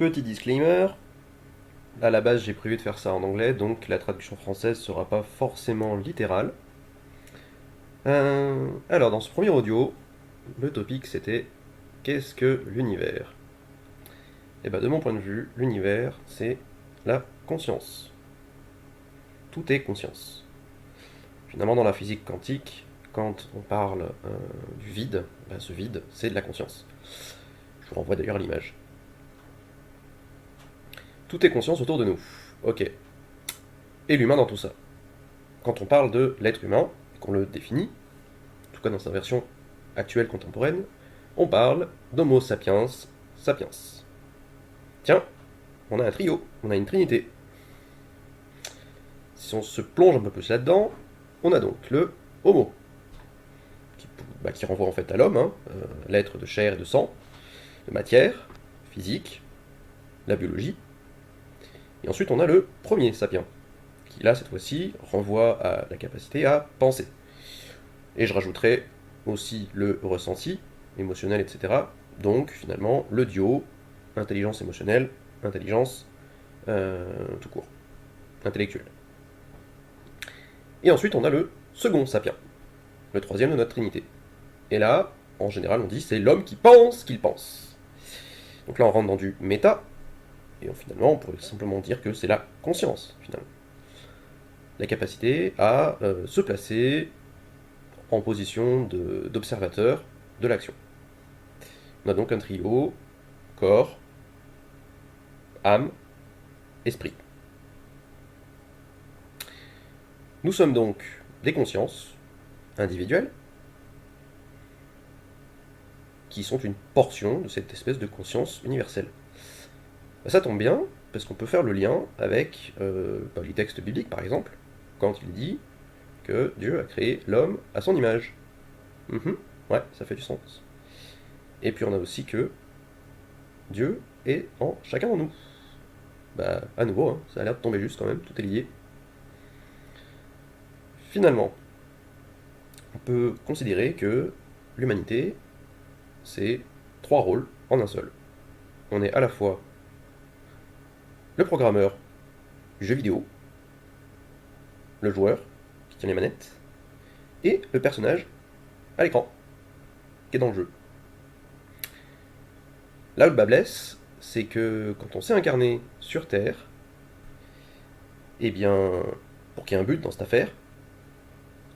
Petit disclaimer, à la base j'ai prévu de faire ça en anglais, donc la traduction française sera pas forcément littérale. Alors dans ce premier audio, le topic c'était qu'est-ce que l'univers? Et bien de mon point de vue, l'univers c'est la conscience. Tout est conscience. Finalement dans la physique quantique, quand on parle du vide, ben, ce vide c'est de la conscience. Je vous renvoie d'ailleurs à l'image. Tout est conscience autour de nous. Ok. Et l'humain dans tout ça. Quand on parle de l'être humain, qu'on le définit, en tout cas dans sa version actuelle contemporaine, on parle d'Homo sapiens sapiens. Tiens, on a un trio, on a une trinité. Si on se plonge un peu plus là-dedans, on a donc le Homo, qui renvoie en fait à l'homme, l'être de chair et de sang, de matière, physique, la biologie. Et ensuite on a le premier sapien, qui là cette fois-ci renvoie à la capacité à penser. Et je rajouterai aussi le ressenti, émotionnel, etc. Donc finalement le duo, intelligence émotionnelle, intelligence tout court, intellectuelle. Et ensuite on a le second sapien, le troisième de notre trinité. Et là, en général on dit c'est l'homme qui pense qu'il pense. Donc là on rentre dans du méta, et finalement on pourrait simplement dire que c'est la conscience, finalement. La capacité à se placer en position d'observateur de l'action. On a donc un trio, corps, âme, esprit. Nous sommes donc des consciences individuelles qui sont une portion de cette espèce de conscience universelle. Ça tombe bien, parce qu'on peut faire le lien avec les textes bibliques, par exemple, quand il dit que Dieu a créé l'homme à son image. Ouais, ça fait du sens. Et puis on a aussi que Dieu est en chacun de nous. Bah, à nouveau, ça a l'air de tomber juste quand même, tout est lié. Finalement, on peut considérer que l'humanité, c'est trois rôles en un seul. On est à la fois le programmeur du jeu vidéo, le joueur qui tient les manettes, et le personnage à l'écran, qui est dans le jeu. Là où le bas blesse, c'est que quand on s'est incarné sur Terre, eh bien, pour qu'il y ait un but dans cette affaire,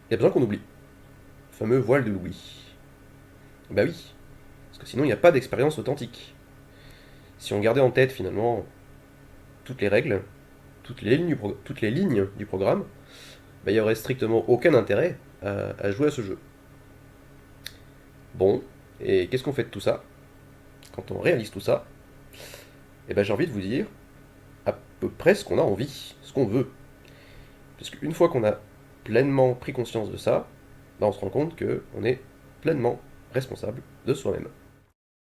il y a besoin qu'on oublie. Le fameux voile de l'oubli. Bah oui, parce que sinon il n'y a pas d'expérience authentique. Si on gardait en tête finalement toutes les règles, toutes les lignes du programme, bah, il n'y aurait strictement aucun intérêt à jouer à ce jeu. Bon, et qu'est-ce qu'on fait de tout ça? Quand on réalise tout ça, eh ben, j'ai envie de vous dire à peu près ce qu'on a envie, ce qu'on veut. Parce qu'une fois qu'on a pleinement pris conscience de ça, bah, on se rend compte qu'on est pleinement responsable de soi-même.